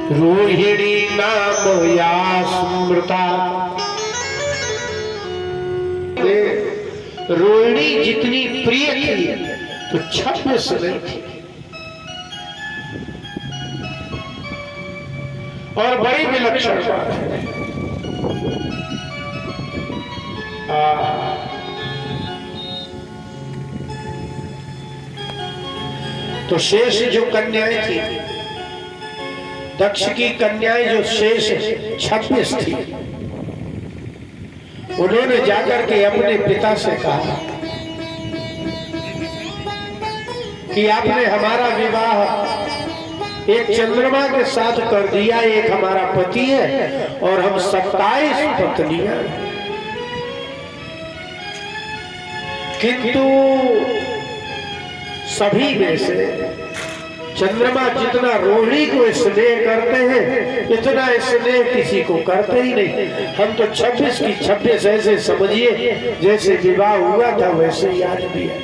रोहिणी नाम या स्मृता। रोहिणी जितनी प्रिय थी तो 26 नहीं थी। और बड़ी विलक्षण बात है, तो शेष जो कन्याएं थी, दक्ष की कन्याएं जो शेष 26 थी, उन्होंने जाकर के अपने पिता से कहा कि आपने हमारा विवाह एक चंद्रमा के साथ कर दिया, एक हमारा पति है और हम 27 पत्नियां, किंतु सभी में से चंद्रमा जितना रोहिणी को स्नेह करते हैं इतना स्नेह किसी को करते ही नहीं। हम तो 26 की 26 ऐसे समझिए जैसे विवाह हुआ था वैसे ही आज भी है।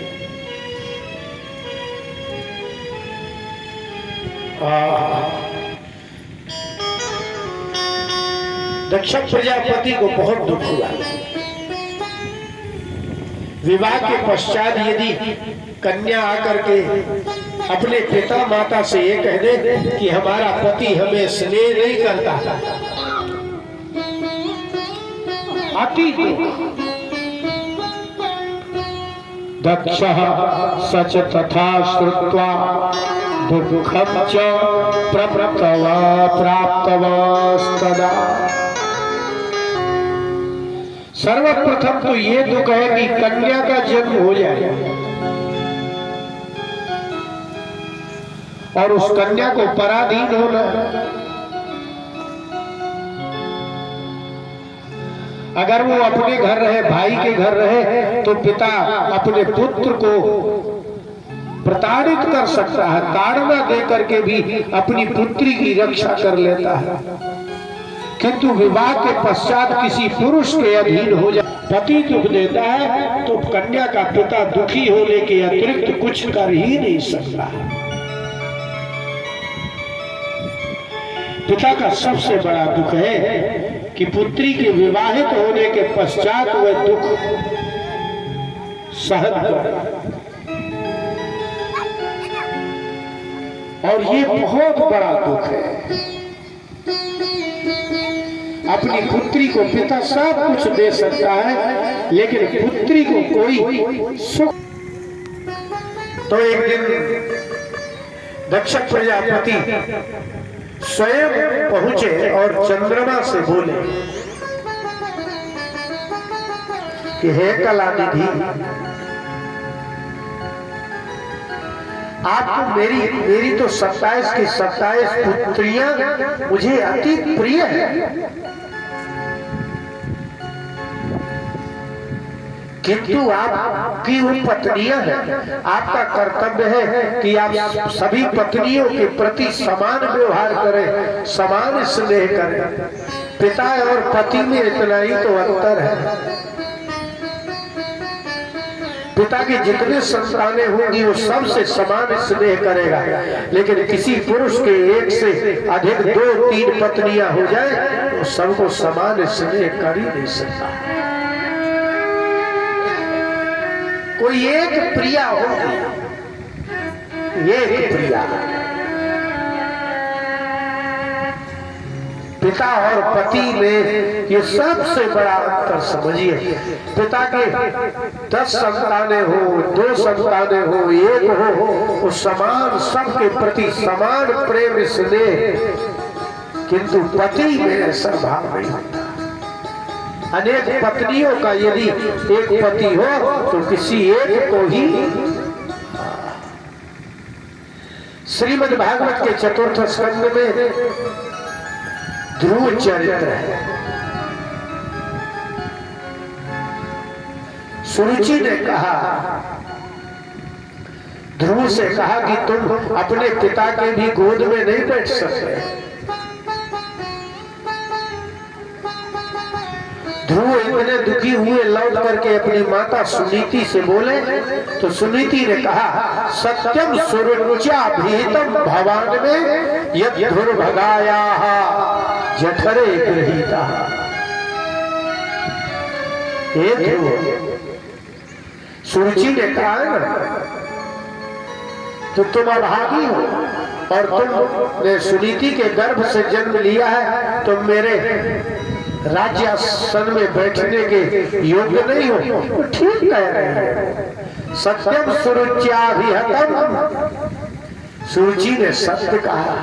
दक्ष प्रजापति को बहुत दुख हुआ। विवाह के पश्चात यदि कन्या आकर के अपने पिता माता से ये कह दे कि हमारा पति हमें स्नेह नहीं करता, अति दक्षः सच तथा श्रुत्वा दुःखं च प्राप्तवास्तदा। सर्वप्रथम तो ये दुख है कि कन्या का जन्म हो जाए और उस कन्या को पराधीन होना। अगर वो अपने घर रहे, भाई के घर रहे, तो पिता अपने पुत्र को प्रताड़ित कर सकता है, ताड़ना दे करके भी अपनी पुत्री की रक्षा कर लेता है। किंतु विवाह के पश्चात किसी पुरुष के अधीन हो जाए, पति दुख देता है तो कन्या का पिता दुखी होने के अतिरिक्त कुछ कर ही नहीं सकता। पिता का सबसे बड़ा दुख है कि पुत्री के विवाहित होने के पश्चात वह दुख सहन करे, और ये बहुत बड़ा दुख है। अपनी पुत्री को पिता सब कुछ दे सकता है, लेकिन पुत्री को कोई सुख। तो एक दिन दक्ष प्रजापति स्वयं पहुंचे और चंद्रमा से बोले कि हे कलानिधि, आपको मेरी तो 27 की 27 पुत्रियां मुझे अति प्रिय है, किंतु आपकी वो पत्नियां हैं। आपका कर्तव्य है कि आप सभी पत्नियों के प्रति समान व्यवहार करें, समान स्नेह करें। पिता और पति में इतना ही तो अंतर है। पिता की जितने संतानें होंगी वो सबसे समान स्नेह करेगा, लेकिन किसी पुरुष के एक से अधिक 2-3 पत्नियां हो जाए तो सबको समान स्नेह कर ही नहीं सकता। कोई एक प्रिया होगी, एक प्रिया। पिता और पति में ये सबसे बड़ा अंतर समझिए। पिता के 10 संतानें हो, 2 संतानें हो, 1 हो, वो समान, सबके प्रति समान प्रेम स्नेह, किंतु पति में ऐसा भाव नहीं होता। अनेक पत्नियों का यदि एक पति हो तो किसी एक को ही। श्रीमद् भागवत के 4th स्कंद में ध्रुव चरित्र है। सुरुचि ने कहा, ध्रुव से कहा कि तुम अपने पिता के भी गोद में नहीं बैठ सकते। ध्रुव इतने दुखी हुए लौट करके अपनी माता सुनीति से बोले तो सुनीति ने कहा सत्यम सुरुच्या भीतम भवान में यद दुर्भगाया जठरे गृहीता। हे ध्रुव, सुरुचि ने कहा ना तो तुम अभागी हो और तुमने सुनीति के गर्भ से जन्म लिया है, तुम मेरे राज्यासन में बैठने के योग्य नहीं हो। तो ठीक कह रहे हैं, सत्यम सुरुच्याभिहतम। सुरुचि ने सत्य कहा,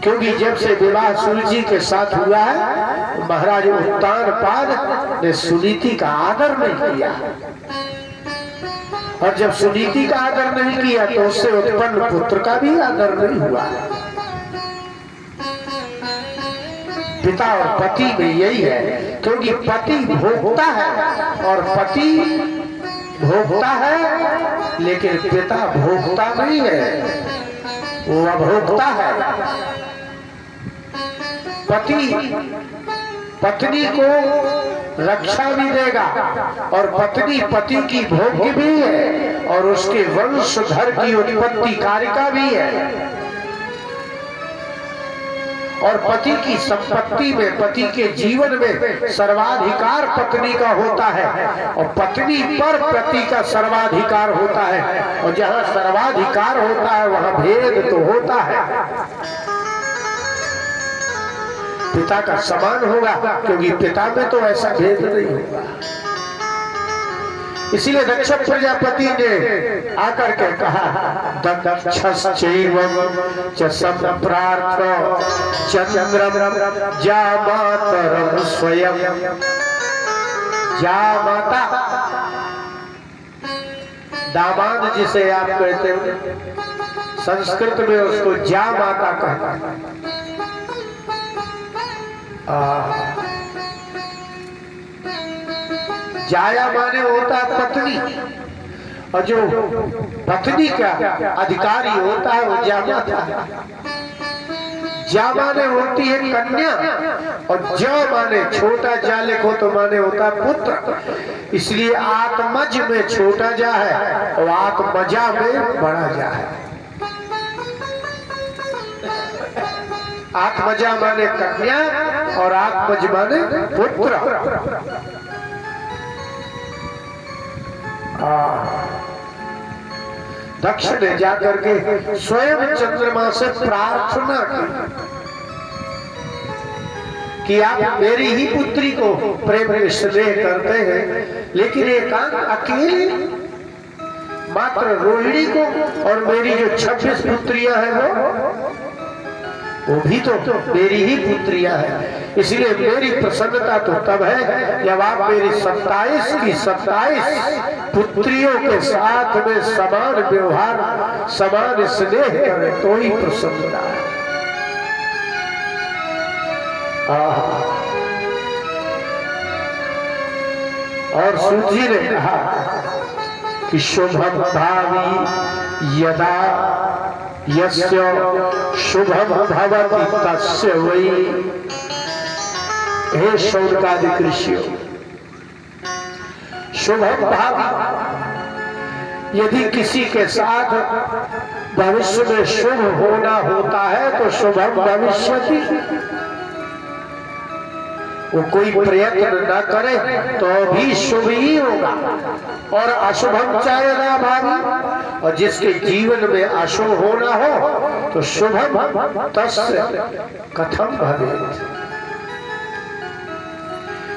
क्योंकि जब से विवाह सुरुचि के साथ हुआ है महाराज उत्तानपाद ने सुनीति का आदर नहीं किया, और जब सुनीति का आदर नहीं किया तो उससे उत्पन्न पुत्र का भी आदर नहीं हुआ। पिता और पति में यही है, क्योंकि पति भोगता है और पति भोगता है, लेकिन पिता भोगता नहीं है, वो अभोगता है। पति पत्नी को रक्षा भी देगा और पत्नी पति की भोग्य भी है और उसके वंशधर की उत्पत्ति कारिका भी है। और पति की संपत्ति में, पति के जीवन में सर्वाधिकार पत्नी का होता है और पत्नी पर पति का सर्वाधिकार होता है, और जहां सर्वाधिकार होता है वहां भेद तो होता है। पिता का समान होगा, क्योंकि पिता में तो ऐसा भेद नहीं होगा। इसीलिए दक्ष प्रजापति ने आकर के कहा दक्षश्चैवं च सम्प्रार्थ चंद्रम जामातरं स्वयं। जामाता दामाद जिसे आप कहते हो, संस्कृत में उसको जामाता कहते हैं। जाया माने होता है पत्नी, और जो पत्नी का अधिकारी होता है वो जामाता है। जा माने होती है कन्या, और ज माने छोटा जा लिखो तो माने होता है पुत्र। इसलिए आत्मज में छोटा जा है और आत्मजा में बड़ा जा है। आत्मजा माने कन्या और आत्मज माने पुत्र। दक्ष ने जाकर के स्वयं चंद्रमा से प्रार्थना की कि आप मेरी ही पुत्री को प्रेम स्नेह करते हैं, लेकिन एकांत अकेले मात्र रोहिणी को, और मेरी जो 26 पुत्रियां हैं वो भी तो मेरी ही पुत्रियां हैं। इसलिए मेरी प्रसन्नता तो तब है जब आप मेरी 27 की 27 पुत्रियों के साथ में समान व्यवहार, समान स्नेह करें, तो ही प्रसन्नता है। और सूजी ने कहा कि शुभम भावी यदा यस्य शुभम भवति तस्य वै। हे शौनकादि ऋषियों, शुभम भावी, यदि किसी के साथ भविष्य में शुभ होना होता है तो शुभम भविष्यति। वो कोई प्रयत्न न करे तो भी शुभ ही होगा, और अशुभम चाहे ना भावी, और जिसके जीवन में अशुभ होना हो तो शुभम तस्य कथम भवेत्।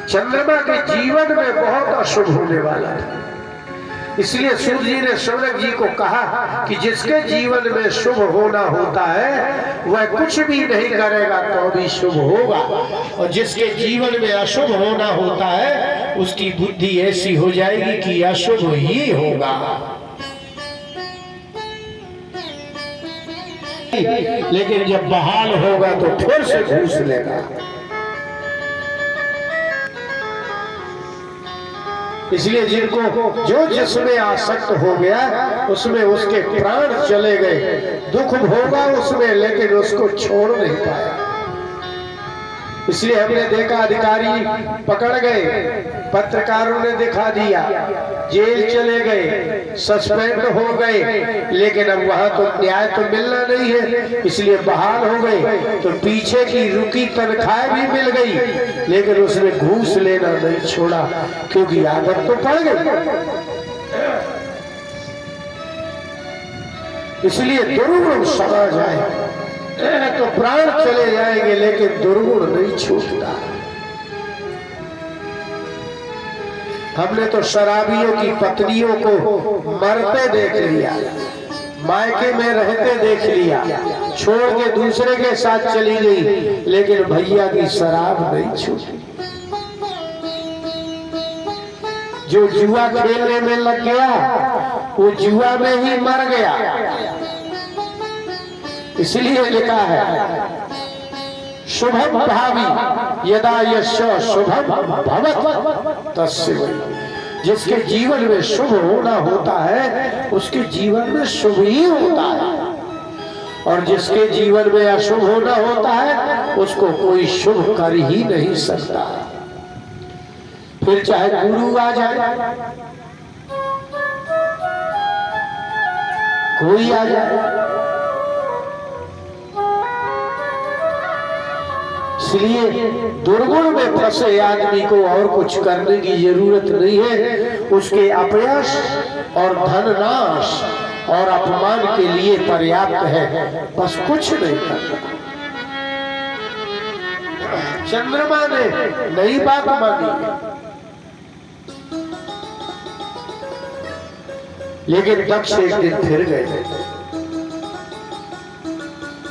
चंद्रमा के जीवन में बहुत अशुभ होने वाला था, इसलिए सूर्य जी ने शौनक जी को कहा कि जिसके जीवन में शुभ होना होता है वह कुछ भी नहीं करेगा तो भी शुभ होगा, और जिसके जीवन में अशुभ होना होता है उसकी बुद्धि ऐसी हो जाएगी कि अशुभ ही होगा। लेकिन जब बहाल होगा तो फिर से घूस लेगा। इसलिए जिनको जो जिसमें आसक्त हो गया उसमें उसके प्राण चले गए, दुख भोगा उसमें लेकिन उसको छोड़ नहीं पाया। इसलिए हमने देखा अधिकारी पकड़ गए, पत्रकारों ने दिखा दिया, जेल चले गए, सस्पेंड हो गए, लेकिन अब वहां तो न्याय तो मिलना नहीं है, इसलिए बहाल हो गए। तो पीछे की रुकी तनख्वाह भी मिल गई, लेकिन उसने घूस लेना नहीं छोड़ा, क्योंकि आदत तो पड़ गई। इसलिए दुर्गुण समाज आए तो प्राण चले जाएंगे, लेकिन दुर्गुण नहीं छूटता। हमने तो शराबियों की पत्नियों को मरते देख लिया, मायके में रहते देख लिया, छोड़ के दूसरे के साथ चली गई, लेकिन भैया की शराब नहीं छूटी। जो जुआ खेलने में लग गया वो जुआ में ही मर गया। इसलिए लिखा है शुभम भावी यदा यश शुभम भवत तस्य वै। जिसके जीवन में शुभ होना होता है उसके जीवन में शुभ ही होता है, और जिसके जीवन में अशुभ होना होता है उसको कोई शुभ कर ही नहीं सकता। फिर चाहे गुरु आ जाए, कोई आ जाए, इसलिए दुर्गुण में फंसे आदमी को और कुछ करने की जरूरत नहीं है। उसके अपयश और धननाश और अपमान के लिए पर्याप्त है, बस कुछ नहीं करना। चंद्रमा ने नई बात मानी, लेकिन दक्ष एक दिन फिर गए।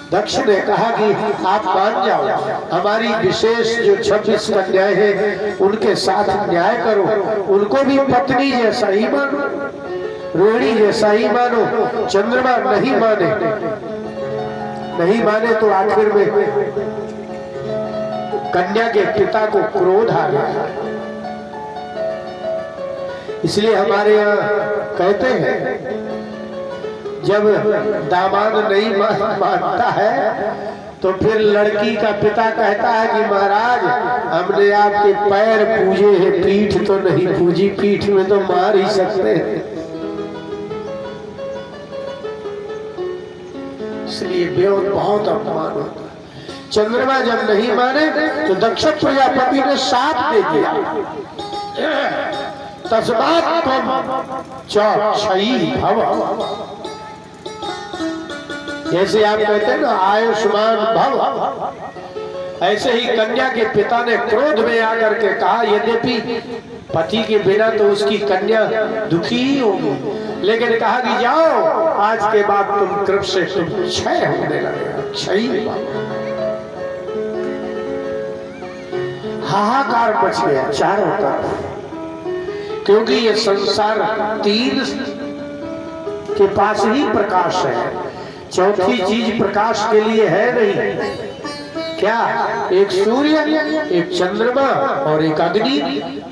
दक्ष ने कहा कि आप मान जाओ, हमारी विशेष जो 26 कन्याएं हैं उनके साथ न्याय करो, उनको भी पत्नी जैसा ही मानो, रोहिणी जैसा ही मानो। चंद्रमा नहीं माने, नहीं माने तो आखिर में कन्या के पिता को क्रोध आ गया। इसलिए हमारे यहाँ कहते हैं जब दामाद नहीं मानता है तो फिर लड़की का पिता कहता है कि महाराज हमने आपके पैर पूजे हैं, पीठ तो नहीं पूजी, पीठ में तो मार ही सकते हैं। इसलिए बेवत बहुत अपमान होता है। चंद्रमा जब नहीं माने तो दक्ष प्रजापति ने साथ दे दिया, तस्मात् त्वं क्षयी भव। जैसे आप कहते हैं ना आयुष्मान भव, ऐसे ही कन्या के पिता ने क्रोध में आकर के कहा, यद्यपि पति के बिना तो उसकी कन्या दुखी ही होगी, लेकिन कहा कि जाओ आज के बाद तुम कृप से तुम क्षय होने लगेगा, क्षयी भव। हाहाकार मच गया चारों तरफ, क्योंकि ये संसार तीन के पास ही प्रकाश है, चौथी चीज प्रकाश के लिए है नहीं। क्या? एक सूर्य, एक चंद्रमा और एक अग्नि,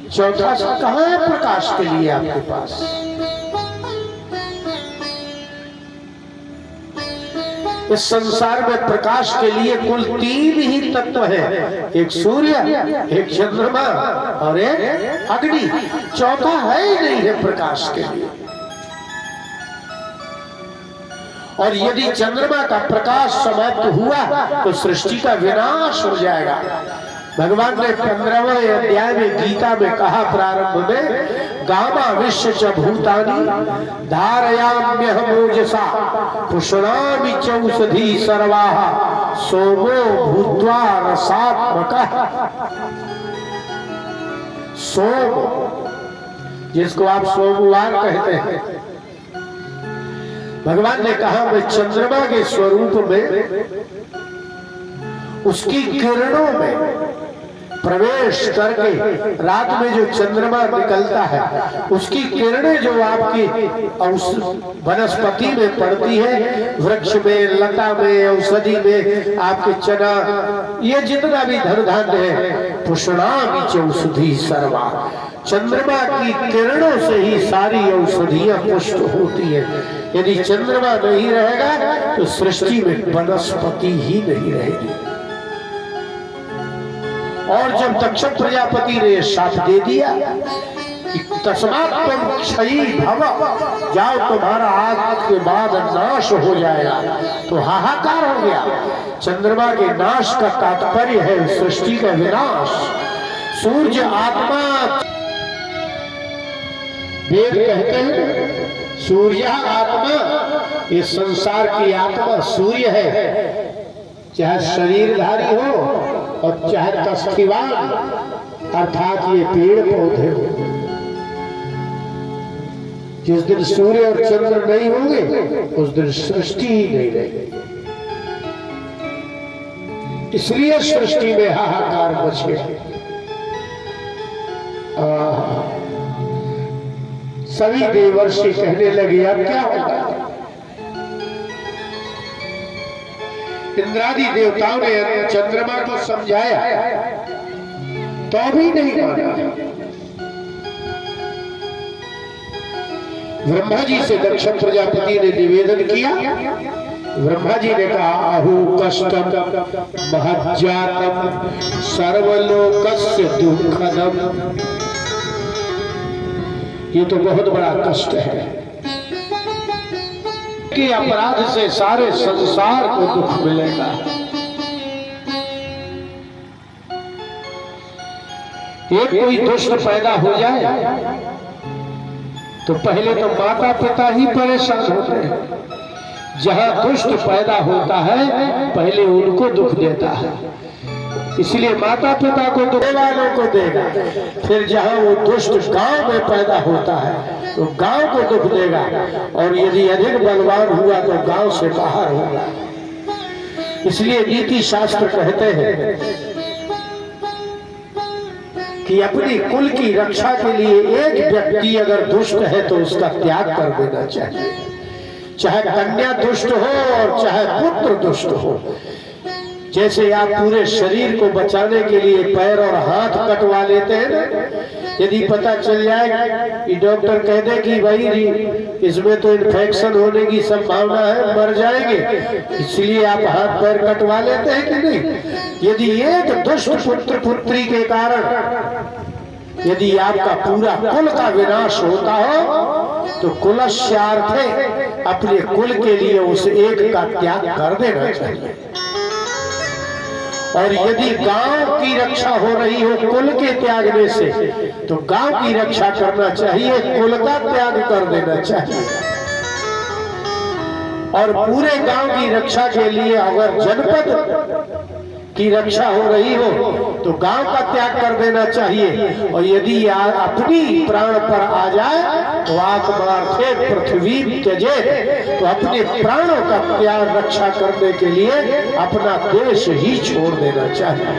चौथा कहाँ है प्रकाश के लिए आपके पास? इस संसार में प्रकाश के लिए कुल तीन ही तत्व है, एक सूर्य, एक चंद्रमा और एक अग्नि, चौथा है ही नहीं है प्रकाश के लिए। और यदि चंद्रमा का प्रकाश समाप्त हुआ तो सृष्टि का विनाश हो जाएगा। भगवान ने 15वें अध्याय में गीता में कहा प्रारंभ में, गामा विश्व च भूतानि धारयाम्यहमोजसा पुष्णामि चौषधी सर्वाः सोमो भूत्वा रसात्मकः। सोम, जिसको आप सोमवार कहते हैं, भगवान ने कहा मैं चंद्रमा के स्वरूप में, उसकी किरणों में प्रवेश करके रात में जो चंद्रमा निकलता है उसकी किरणें जो आपकी वनस्पति में पड़ती है, वृक्ष में, लता में, औषधि में, आपके चना, ये जितना भी धन धान्य है, पुष्णामि चौषधी सर्वा, चंद्रमा की किरणों से ही सारी औषधियां पुष्ट होती है। यदि चंद्रमा नहीं रहेगा तो सृष्टि में वनस्पति ही नहीं रहेगी। और जब दक्ष प्रजापति ने शाप दे दिया कि तस्मात् त्वं क्षयी भव, जाओ तुम्हारा आज के बाद नाश हो जाएगा, तो हाहाकार हो गया। चंद्रमा के नाश का तात्पर्य है सृष्टि का विनाश। सूर्य आत्मा, वेद कहते हैं सूर्य आत्मा, ये संसार की आत्मा सूर्य है, चाहे शरीरधारी हो और चाहे तस्थीवान, अर्थात ये पेड़ पौधे हो। जिस दिन सूर्य और चंद्र नहीं होंगे उस दिन सृष्टि ही नहीं रहेगी। इसलिए सृष्टि में हाहाकार मच गया। सभी देवर्षि कहने लगे अब क्या होगा। इंद्रादि देवताओं ने चंद्रमा को समझाया तो भी नहीं माना। ब्रह्मा जी से दक्ष प्रजापति ने निवेदन किया। ब्रह्मा जी ने कहा आहु कष्टम महज्जातम सर्वलोकस्य दुःखदम, ये तो बहुत बड़ा कष्ट है कि अपराध से सारे संसार को दुख मिलेगा। एक कोई दुष्ट पैदा हो जाए तो पहले तो माता पिता ही परेशान होते हैं। जहां दुष्ट पैदा होता है पहले उनको दुख देता है, इसलिए माता पिता को दुख वालों को देगा। फिर जहां वो दुष्ट गांव में पैदा होता है तो गांव को दुख देगा, और यदि अधिक बलवान हुआ तो गांव से बाहर होगा। इसलिए नीति शास्त्र कहते हैं कि अपनी कुल की रक्षा के लिए एक व्यक्ति अगर दुष्ट है तो उसका त्याग कर देना चाहिए। चाहे कन्या दुष्ट हो और चाहे पुत्र दुष्ट हो। जैसे आप पूरे शरीर को बचाने के लिए पैर और हाथ कटवा लेते हैं ना, यदि पता चल जाए कि डॉक्टर कह दे कि भाई इसमें तो इन्फेक्शन होने की संभावना है, मर जाएंगे, इसलिए आप हाथ पैर कटवा लेते हैं कि नहीं। यदि एक दुष्ट पुत्र पुत्री के कारण यदि आपका पूरा कुल का विनाश होता हो तो कुलस्यार्थे अपने कुल के लिए उस एक का त्याग कर देना चाहिए। और यदि गांव की रक्षा हो रही हो कुल के त्यागने से तो गांव की रक्षा करना चाहिए, कुल का त्याग कर देना चाहिए। और पूरे गांव की रक्षा के लिए अगर जनपद की रक्षा हो रही हो तो गांव का त्याग कर देना चाहिए। और यदि अपनी प्राण पर आ जाए तो आत्मार्थे पृथ्वी त्यजे, तो अपने प्राणों का त्याग रक्षा करने के लिए अपना देश ही छोड़ देना चाहिए,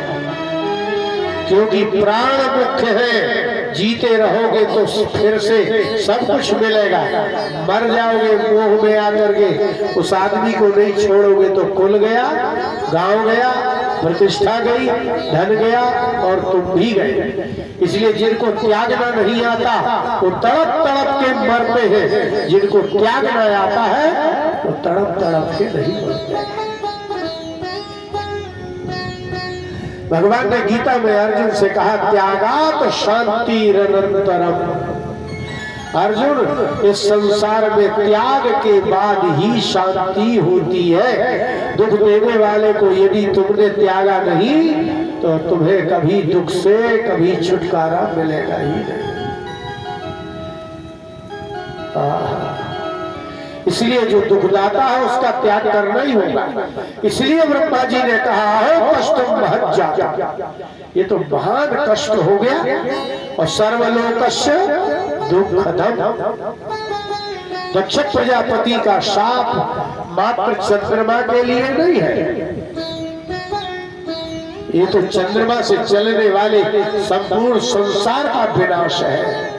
क्योंकि प्राण मुख्य है। जीते रहोगे तो फिर से सब कुछ मिलेगा, मर जाओगे मोह में आकर के उस आदमी को नहीं छोड़ोगे तो कुल गया, गांव गया, प्रतिष्ठा गई, धन गया और तुम भी गए। इसलिए जिनको त्यागना नहीं आता वो तड़प तड़प के मरते हैं, जिनको त्यागना आता है वो तड़प तड़प के नहीं मरते। भगवान ने गीता में अर्जुन से कहा त्यागात शांतिरनंतरम। अर्जुन, इस संसार में त्याग के बाद ही शांति होती है। दुख देने वाले को यदि तुमने त्यागा नहीं तो तुम्हें कभी दुख से कभी छुटकारा मिलेगा ही नहीं। इसलिए जो दुखदाता है उसका त्याग करना ही होगा। इसलिए ब्रह्मा जी ने कहा हो कष्टम महज्जातम, ये तो महान कष्ट हो गया। और सर्वलोकस्य दुःखदम, दक्ष प्रजापति का शाप मात्र चंद्रमा के लिए नहीं है, ये तो चंद्रमा से चलने वाले संपूर्ण संसार का विनाश है।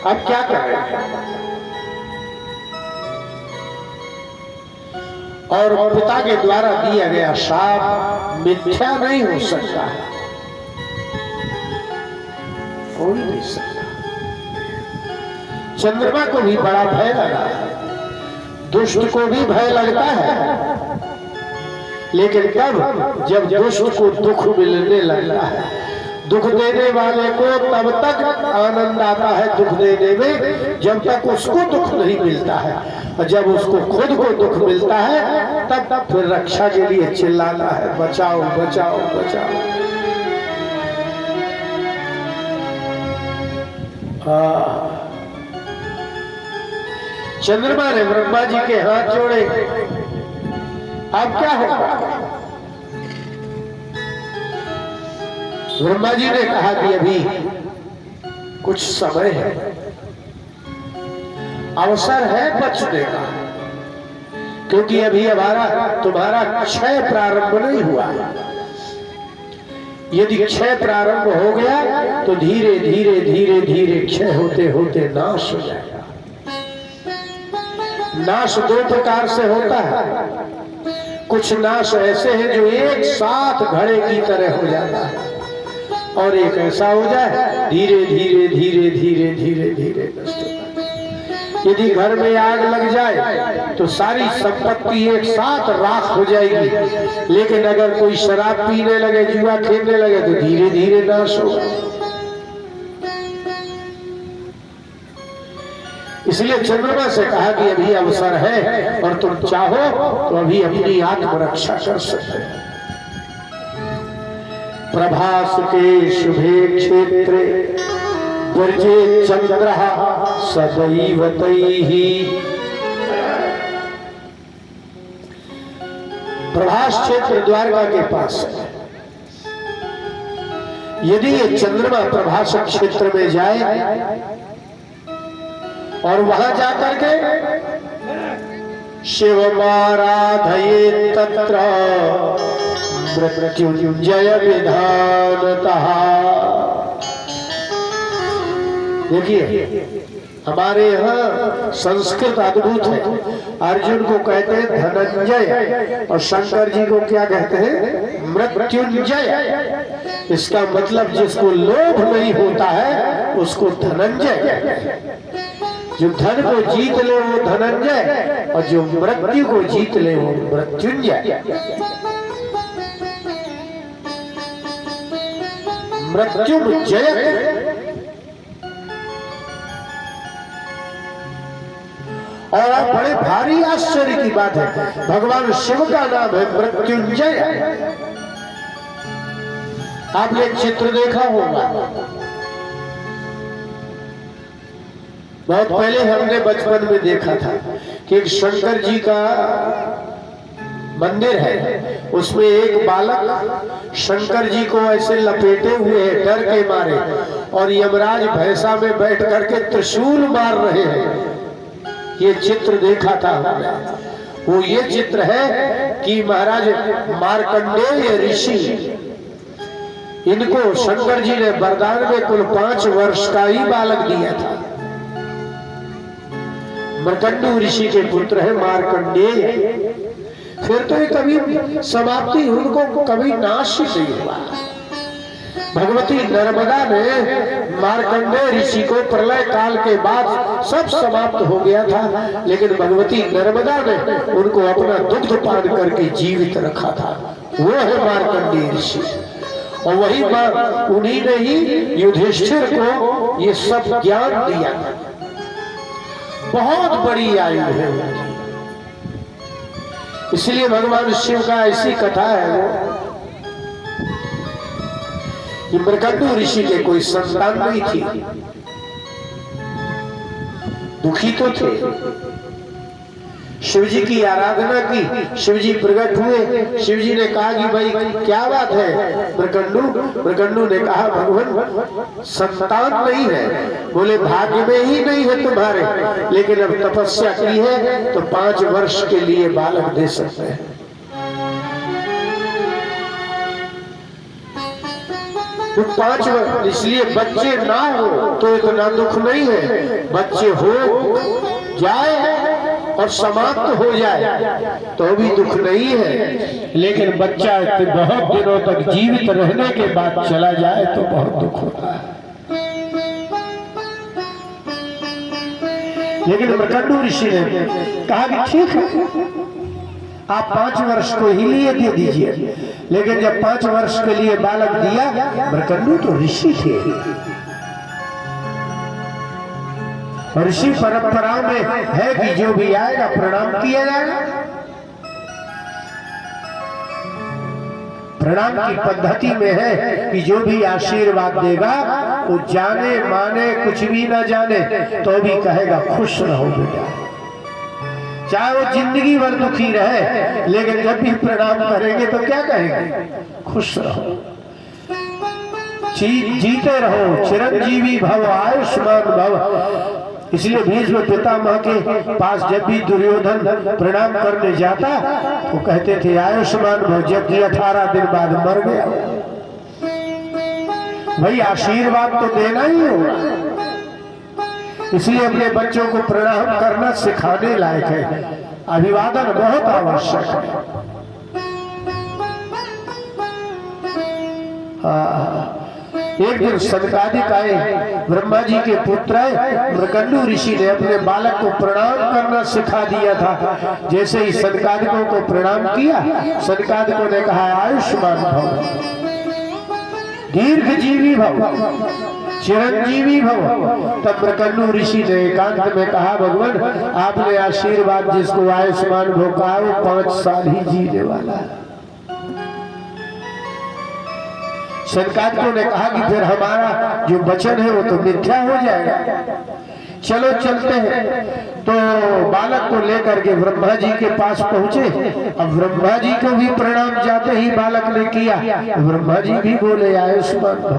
अब क्या करें। और पिता के द्वारा दिया गया शाप मिथ्या नहीं हो सकता, हो ही नहीं सकता। चंद्रमा को भी बड़ा भय लगा, दुष्ट को भी भय लगता है, लेकिन कब? जब दुष्ट को दुख मिलने लगता है। दुख देने वाले को तब तक आनंद आता है दुख देने में, जब तक उसको दुख नहीं मिलता है। और जब उसको खुद को दुख मिलता है तब फिर रक्षा के लिए चिल्लाता है, बचाओ बचाओ बचाओ। चंद्रमा ने ब्रह्मा जी के हाथ जोड़े, अब क्या होगा? ब्रह्मा जी ने कहा कि अभी कुछ समय है, अवसर है बचने का, क्योंकि अभी तुम्हारा क्षय प्रारंभ नहीं हुआ। यदि क्षय प्रारंभ हो गया तो धीरे धीरे धीरे धीरे क्षय होते होते नाश हो जाएगा। नाश दो प्रकार से होता है, कुछ नाश ऐसे हैं जो एक साथ घड़े की तरह हो जाता है, और एक ऐसा हो जाए धीरे धीरे धीरे धीरे धीरे धीरे नष्ट होता है। यदि घर में आग लग जाए तो सारी संपत्ति एक साथ राख हो जाएगी, लेकिन अगर कोई शराब पीने लगे, जुआ खेलने लगे तो धीरे धीरे नाश होगा। इसलिए चंद्रमा से कहा कि अभी अवसर है और तुम चाहो तो अभी अपनी आत्मरक्षा कर सकते हो। प्रभास के शुभे क्षेत्रे वर्जे चंद्र सदैव तैहि। प्रभास क्षेत्र द्वारका के पास है। यदि ये चंद्रमा प्रभास क्षेत्र में जाए और वहां जाकर के शिवमाराधये तत्र मृत्युंजय विधानतः। देखिए हमारे यहाँ संस्कृत अद्भुत है। अर्जुन को कहते हैं धनंजय और शंकर जी को क्या कहते हैं? मृत्युंजय। इसका मतलब जिसको लोभ नहीं होता है उसको धनंजय। जो धन को जीत ले वो धनंजय, और जो मृत्यु को जीत ले वो मृत्युंजय। मृत्युंजय। और बड़े भारी आश्चर्य की बात है, भगवान शिव का नाम है मृत्युंजय। आपने एक चित्र देखा होगा, बहुत पहले हमने बचपन में देखा था कि एक शंकर जी का मंदिर है, उसमें एक बालक शंकर जी को ऐसे लपेटे हुए है डर के मारे, और यमराज भैंसा में बैठ करके त्रिशूल मार रहे हैं। ये चित्र देखा था हमने। वो ये चित्र है कि महाराज मार्कंडेय ऋषि, इनको शंकर जी ने वरदान में कुल 5 वर्ष का ही बालक दिया था। मार्कंडेय ऋषि के पुत्र है मार्कंडेय। फिर तो ये कभी समाप्ति, उनको कभी नाश ही नहीं हुआ। भगवती नर्मदा ने मार्कंडेय ऋषि को प्रलय काल के बाद सब समाप्त हो गया था, लेकिन भगवती नर्मदा ने उनको अपना दुग्ध पान करके जीवित रखा था। वो है मार्कंडेय ऋषि, और वही उन्हीं ने ही युधिष्ठिर को ये सब ज्ञान दिया। बहुत बड़ी आयु है उनकी। इसलिए भगवान शिव का ऐसी कथा है वो कि मार्कंडेय ऋषि के कोई संतान नहीं थी, दुखी तो थे। शिव जी की आराधना की, शिव जी प्रकट हुए। शिव जी ने कहा कि भाई क्या बात है मार्कंडेय ने कहा भगवान संतान नहीं है। बोले भाग्य में ही नहीं है तुम्हारे, लेकिन अब तपस्या की है तो 5 वर्ष के लिए बालक दे सकते हैं। तो 5 वर्ष, इसलिए बच्चे ना हो तो इतना दुख नहीं है, बच्चे हो जाए और समाप्त हो जाए तो भी दुख नहीं है, लेकिन बच्चा बहुत दिनों तक जीवित रहने के बाद चला जाए तो बहुत दुख होता है। लेकिन मृकंडू ऋषि ने कहा कि ठीक है, आप 5 वर्ष को ही लिए दे दीजिए। लेकिन जब 5 वर्ष के लिए बालक दिया, मृकंडू तो ऋषि थे, ऋषि परंपराओं में है कि जो भी आएगा प्रणाम किया जाएगा। प्रणाम की पद्धति में है कि जो भी आशीर्वाद देगा वो जाने माने कुछ भी ना जाने तो भी कहेगा खुश रहो बेटा, चाहे वो जिंदगी भर दुखी रहे, लेकिन जब भी प्रणाम करेंगे तो क्या कहेंगे, खुश रहो, जीते रहो, चिरंजीवी भव, आयुष्मान भव। इसलिए भीष्म पितामह के पास जब भी दुर्योधन प्रणाम करने जाता तो कहते थे आयुष्मान भव, जबकि 18 दिन बाद मर गया। भाई आशीर्वाद तो देना ही होगा, इसलिए अपने बच्चों को प्रणाम करना सिखाने लायक है, अभिवादन बहुत आवश्यक है। एक दिन सनकादिक आए, ब्रह्मा जी के पुत्र है, मृकंडू ऋषि ने अपने बालक को प्रणाम करना सिखा दिया था। जैसे ही सनकादिकों को प्रणाम किया, सनकादिकों ने कहा आयुष्मान भव, दीर्घजीवी भव, चिरंजीवी भव। तब मृकंडू ऋषि ने एकांत में कहा भगवान आपने आशीर्वाद जिसको आयुष्मान भव कहा वो 5 साल ही जीने वाला है। सनकादिकों ने कहा कि फिर हमारा जो वचन है वो तो मिथ्या हो जाएगा, चलो चलते हैं। तो बालक को लेकर के ब्रह्मा जी के पास पहुंचे। अब ब्रह्मा जी को भी प्रणाम जाते ही बालक ने किया, ब्रह्मा जी भी बोले आयुष्मान भव।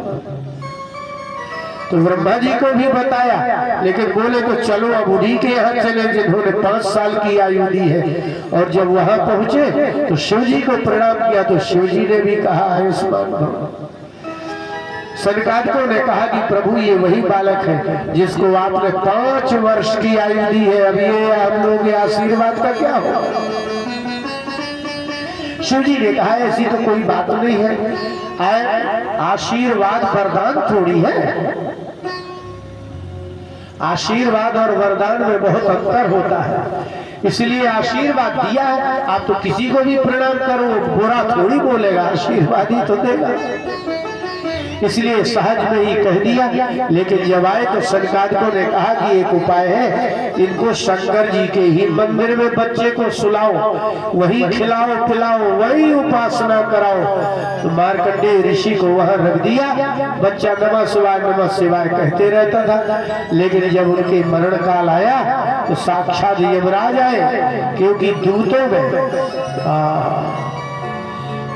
तो ब्रह्मा जी को भी बताया, लेकिन बोले तो चलो अब उन्हीं के यहाँ चले जिन्होंने 5 साल की आयु दी है। और जब वहां पहुंचे तो शिव जी को प्रणाम किया तो शिव जी ने भी कहा आयुष्मान भव। सनकादिकों ने कहा कि प्रभु ये वही बालक है जिसको आपने 5 वर्ष की आयु दी है, अब ये हम लोग के आशीर्वाद का क्या होगा। शिव जी ने कहा ऐसी तो कोई बात नहीं है, आशीर्वाद वरदान थोड़ी है, आशीर्वाद और वरदान में बहुत अंतर होता है। इसलिए आशीर्वाद दिया है, आप तो किसी को भी प्रणाम करो बुरा थोड़ी बोलेगा, आशीर्वाद ही तो देगा। इसलिए सहज में ही कह दिया। लेकिन जब आए तो सनकादिकों ने कहा कि एक उपाय है, इनको शंकर जी के ही मंदिर में बच्चे को सुलाओ, वही खिलाओ पिलाओ, वही उपासना कराओ। तो मार्कंडेय ऋषि को वहां रख दिया। बच्चा नमः शिवाय कहते रहता था। लेकिन जब उनके मरण काल आया तो साक्षात यमराज आए, क्योंकि दूतों में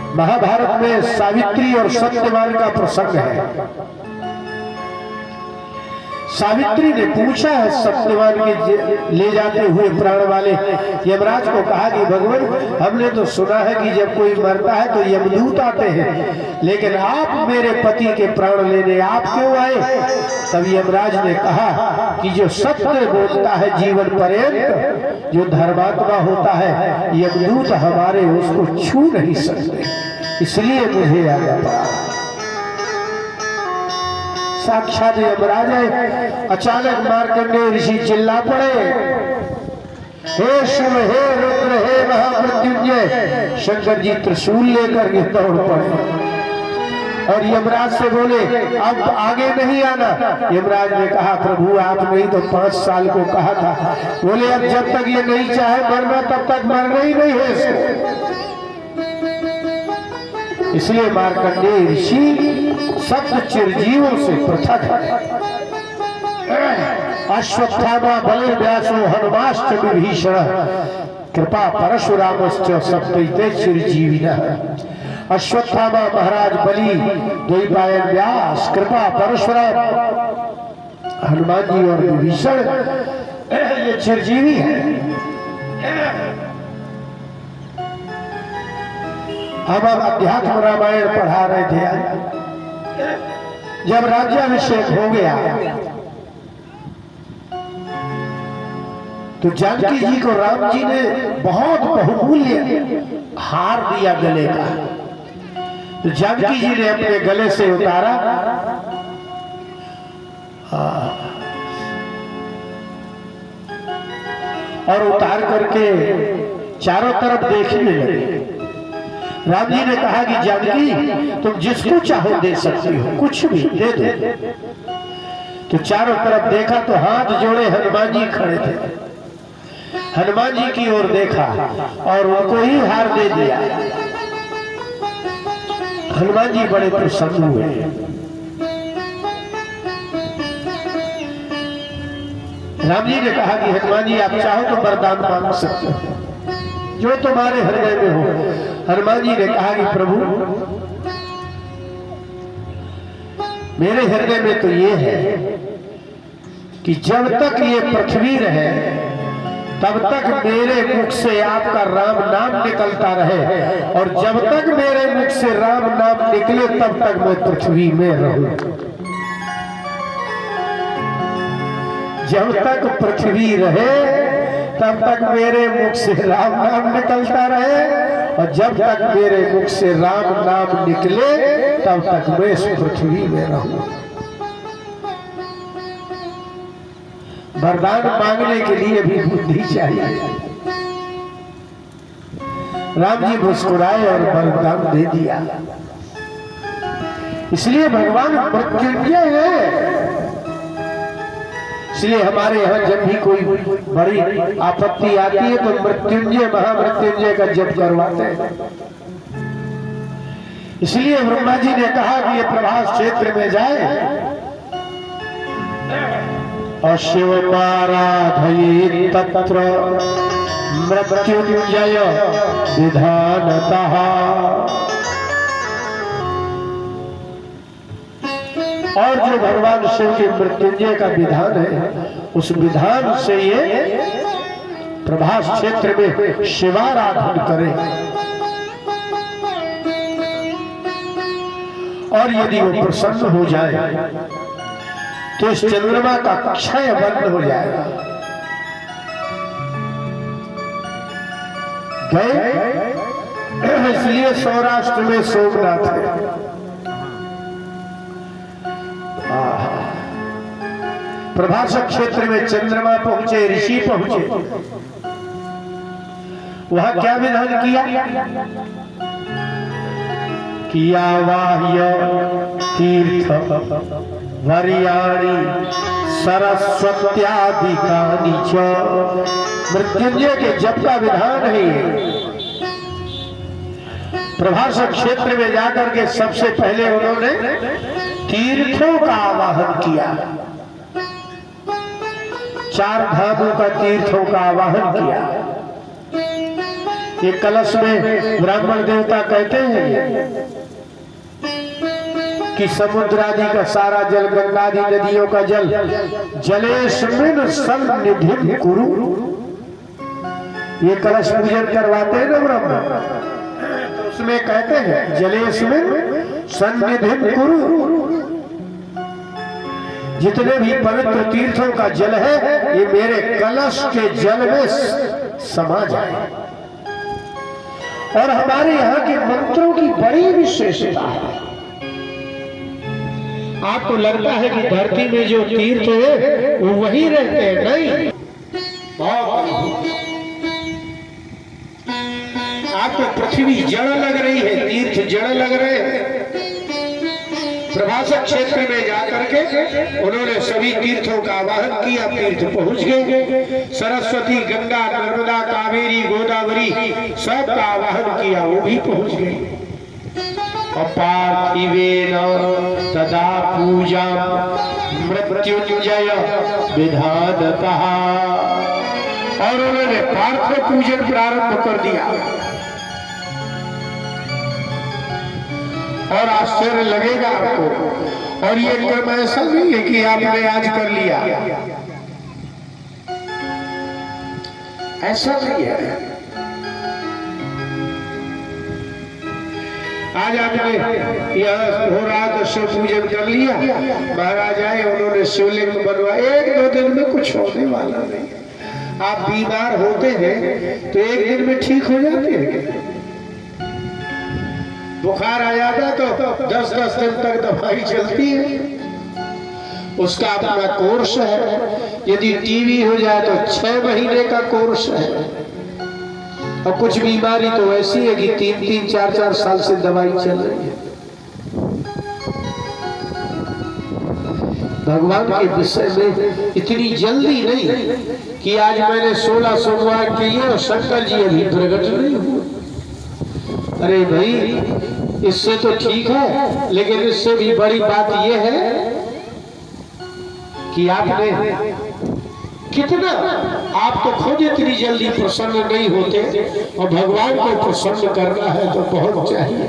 महाभारत में सावित्री और सत्यवान का प्रसंग है। सावित्री ने पूछा है सत्यवान के ले जाते हुए प्राण वाले यमराज को, कहा कि भगवान हमने तो सुना है कि जब कोई मरता है तो यमदूत आते हैं, लेकिन आप मेरे पति के प्राण लेने आप क्यों आए। तब यमराज ने कहा कि जो सत्य बोलता है जीवन पर्यंत, जो धर्मात्मा होता है, यमदूत हमारे उसको छू नहीं सकते, इसलिए मुझे आना पड़ा। साक्षात यमराज है। अचानक मार्कंडेय ऋषि चिल्ला पड़े, हे शिव, हे रुद्र, हे महामृत्युंजय। शंकर जी त्रिशूल लेकर के दौड़ पड़े और यमराज से बोले अब आगे नहीं आना। यमराज ने कहा प्रभु आपने ही तो 5 साल को कहा था। बोले अब जब तक ये नहीं चाहे मरना तब तक मरना ही नहीं है इसको। इसलिए मार्कंडेय ऋषि सप्त चिरजीवों से पृथक है। अश्वत्थामा बलिर्व्यासो हनुमाश्च विभीषण कृपा परशुरामश्च सप्तैते चिरजीविनः। अश्वत्थामा महाराज बलि, द्वैपायन व्यास, कृपा परशुराम, हनुमान जी और विभीषण ये चिरजीवी है। अब अध्यात्म रामायण पढ़ा रहे थे। जब राज्याभिषेक हो गया तो जानकी जी को राम जी ने बहुत बहुमूल्य हार दिया गले का। तो जानकी जी ने अपने गले से उतारा, और उतार करके चारों तरफ देखने लगे। राम जी ने कहा कि जानकी तुम जिसको चाहो दे सकती हो, कुछ भी दे दो। तो चारों तरफ देखा तो हाथ जोड़े हनुमान जी खड़े थे। हनुमान जी की ओर देखा और उनको ही हार दे दिया। हनुमान जी बड़े प्रसन्न हुए। राम जी ने कहा कि हनुमान जी आप चाहो तो वरदान मांग सकते हो, जो तुम्हारे हृदय में हो। हनुमान जी ने कहा कि प्रभु मेरे हृदय में तो ये है कि जब तक ये पृथ्वी रहे तब तक मेरे मुख से आपका राम नाम निकलता रहे, और जब तक मेरे मुख से राम नाम निकले तब तक मैं पृथ्वी में रहूं। जब तक पृथ्वी रहे तब तक मेरे मुख से राम नाम निकलता रहे, और जब तक मेरे मुख से राम नाम निकले तब तक मैं इस पृथ्वी में रहूं। वरदान मांगने के लिए भी बुद्धि चाहिए। राम जी मुस्कुराए और वरदान दे दिया। इसलिए भगवान मृत्युंजय है। इसलिए हमारे यहाँ जब भी कोई बड़ी आपत्ति आती है तो मृत्युंजय महामृत्युंजय का जप करवाते हैं। इसलिए ब्रह्मा जी ने कहा कि ये प्रभास क्षेत्र में जाए और शिवमाराधयेत् तत्र मृत्युंजय विधानतः। और जो भगवान शिव के मृत्युंजय का विधान है उस विधान से ये प्रभास क्षेत्र में शिवाराधन करें, और यदि वो प्रसन्न हो जाए तो इस चंद्रमा का क्षय बंद हो जाएगा। गए इसलिए सौराष्ट्र में सोमनाथ है। प्रभास क्षेत्र में चंद्रमा पहुंचे, ऋषि पहुंचे। वहां क्या विधान किया वाह्य तीर्थ वर्याणि सरस्वत्यादिकानि च। मृत्युंजय के जप का विधान है ये। प्रभास क्षेत्र में जाकर के सबसे पहले उन्होंने तीर्थों का आवाहन किया, 4 धामों का तीर्थों का आवाहन किया। ये कलश में ब्राह्मण देवता कहते हैं कि समुद्र आदि का सारा जल, गंगा आदि नदियों का जल, जलेस्मिन् सन्निधिं कुरु। ये कलश पूजन करवाते हैं ना ब्राह्मण, तो उसमें कहते हैं जलेस्मिन् सन्निधिं कुरु। जितने भी पवित्र तीर्थों का जल है ये मेरे कलश के जल में समा जाए। और हमारे यहाँ के मंत्रों की बड़ी विशेषता है। आपको लगता है कि धरती में जो तीर्थ है वो वही रहते हैं, नहीं। आपको पृथ्वी जड़ लग रही है, तीर्थ जड़ लग रहे हैं। प्रभास क्षेत्र में जाकर के उन्होंने सभी तीर्थों का आवाहन किया, तीर्थ पहुंच गए। सरस्वती, गंगा, नर्मदा, कावेरी, गोदावरी सब का आवाहन किया, वो भी पहुंच गए। पार्थिवेन तदा पूजा मृत्युंजय विधानतः। और उन्होंने पार्थिव पूजन प्रारंभ कर दिया। और आश्चर्य लगेगा आपको, और ये क्रम ऐसा नहीं है कि आपने आज कर लिया, ऐसा नहीं है। आज आपने यह हो रहा तो शिव पूजन कर लिया, महाराज आए उन्होंने शिवलिंग बनवा, 1-2 दिन में कुछ होने वाला नहीं। आप बीमार होते हैं तो 1 दिन में ठीक हो जाते हैं। बुखार आ जाता तो 10-10 दिन तक दवाई चलती है। उसका अपना कोर्स है। यदि टीवी हो जाए तो 6 महीने का कोर्स है। और कुछ बीमारी तो ऐसी है कि 3-3, 4-4 साल से दवाई चल रही है। भगवान के विषय में इतनी जल्दी नहीं कि आज मैंने 16 सोमवार किए और शंकर जी अभी प्रकट नहीं हुए। अरे भाई, इससे तो ठीक है, लेकिन इससे भी बड़ी बात यह है कि आपने कितना, आप तो खुद इतनी जल्दी प्रसन्न नहीं होते और भगवान को प्रसन्न करना है तो बहुत चाहिए।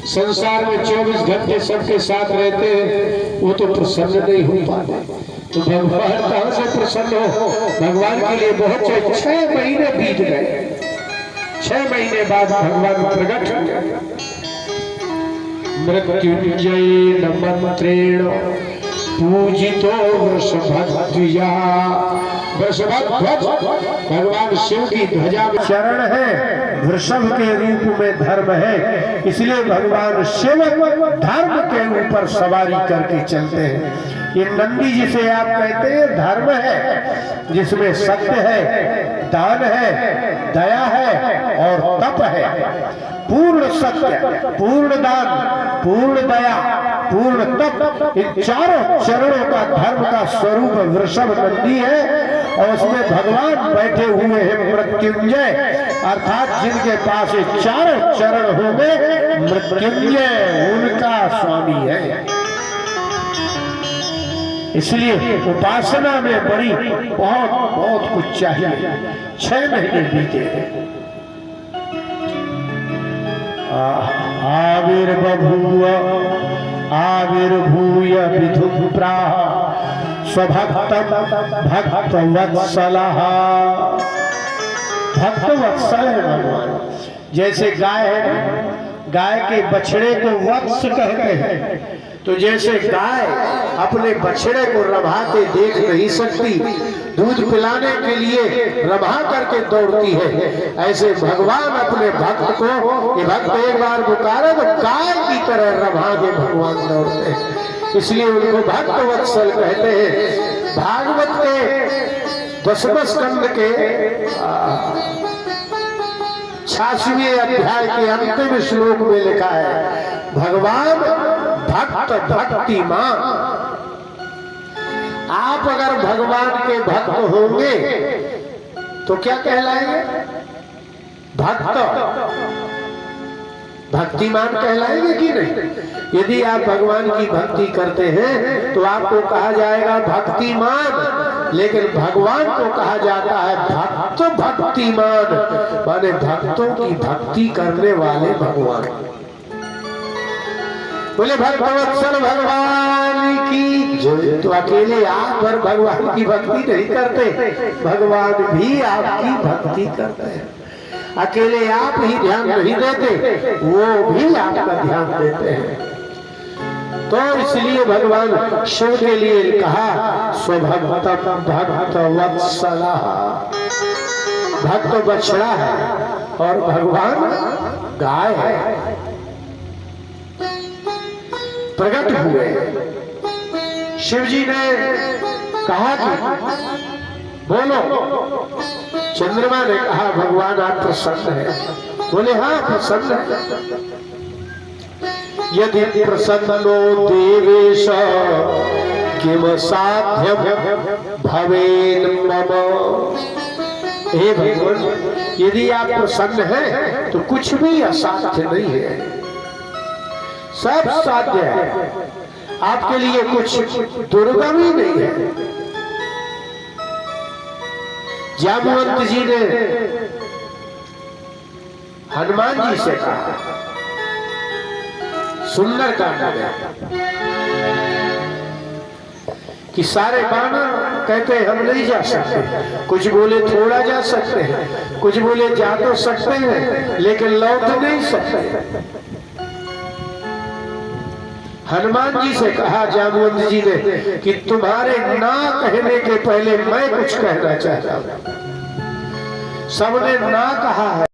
संसार में 24 घंटे सबके साथ रहते हैं, वो तो प्रसन्न नहीं हो पाते, तो भगवान कहां से प्रसन्न हो। भगवान के लिए बहुत चाहिए। 6 महीने बीत गए, 6 महीने बाद भगवान प्रकट हुए। मृत्युंजय मंत्रेण पूजितो वृषभध्वजा। वृषभध्वज भगवान शिव की ध्वजा में चरण है, वृषभ के रूप में धर्म है, इसलिए भगवान शिव धर्म के ऊपर सवारी करके चलते हैं। ये नंदी जिसे आप कहते हैं धर्म है, जिसमें सत्य है, दान है, दया है और तप है। पूर्ण सत्य, पूर्ण दान, पूर्ण दया, पूर्ण तप, इन चारों चरणों का धर्म का स्वरूप वृषभ नंदी है। और उसमें भगवान बैठे हुए हैं मृत्युंजय, अर्थात जिनके पास ये चारों चरण होंगे, मृत्युंजय उनका स्वामी है। इसलिए उपासना में बड़ी बहुत कुछ चाहिए। 6 महीने बीते हैं। आविर्बभूव आविर्भूय विधुप्राह स्वभक्तं भक्तवत्सलः। भक्तवत्सल है भगवान। जैसे गाय है, गाय के बछड़े को वत्स कहते हैं, तो जैसे गाय अपने बछड़े को रभाते देख नहीं सकती, दूध पिलाने के लिए रभा करके दौड़ती है, ऐसे भगवान अपने भक्त को, ये भक्त एक बार पुकारे तो गाय की तरह रभा के भगवान दौड़ते हैं, इसलिए उनको भक्त वत्सल कहते हैं। भागवत के 10वें स्कंद के 86वें अध्याय के अंतिम श्लोक में लिखा है, भगवान भक्त भक्तिमान। आप अगर भगवान के भक्त होंगे तो क्या कहलाएंगे? भक्त। भक्तिमान कहलाएंगे कि नहीं? यदि आप भगवान की भक्ति करते हैं तो आपको कहा जाएगा भक्तिमान, लेकिन भगवान को कहा जाता है भक्त भक्तिमान, माने भक्तों की भक्ति करने वाले भगवान। बोले भक्तवत्सल भगवान की जय। तो अकेले आप भर भगवान की भक्ति नहीं करते, भगवान भी आपकी भक्ति करते हैं। अकेले आप ही ध्यान नहीं देते, वो भी आपका ध्यान देते हैं। तो इसलिए भगवान शिव के लिए कहा स्वभक्त भक्त वत्सलः। भक्त बछड़ा है और भगवान गाय है। प्रकट हुए, शिव जी ने कहा कि बोलो। चंद्रमा ने कहा भगवान आप प्रसन्न है? बोले हाँ प्रसन्न है। यदि प्रसन्नो देवेश किम साध्यम भवेन मम। हे भगवान, यदि आप प्रसन्न हैं तो कुछ भी असाध्य नहीं है, सब साध्य है। आपके लिए कुछ दुर्गम ही नहीं है। जामवंत जी ने हनुमान जी से कहा, सुंदर कांड में, कि सारे बानर कहते हैं हम नहीं जा सकते। कुछ बोले थोड़ा जा सकते हैं, कुछ बोले जा तो सकते हैं लेकिन लौट नहीं सकते। हनुमान जी से कहा जामवंत जी ने कि तुम्हारे ना कहने के पहले मैं कुछ कहना चाहता हूं। सबने ना कहा है।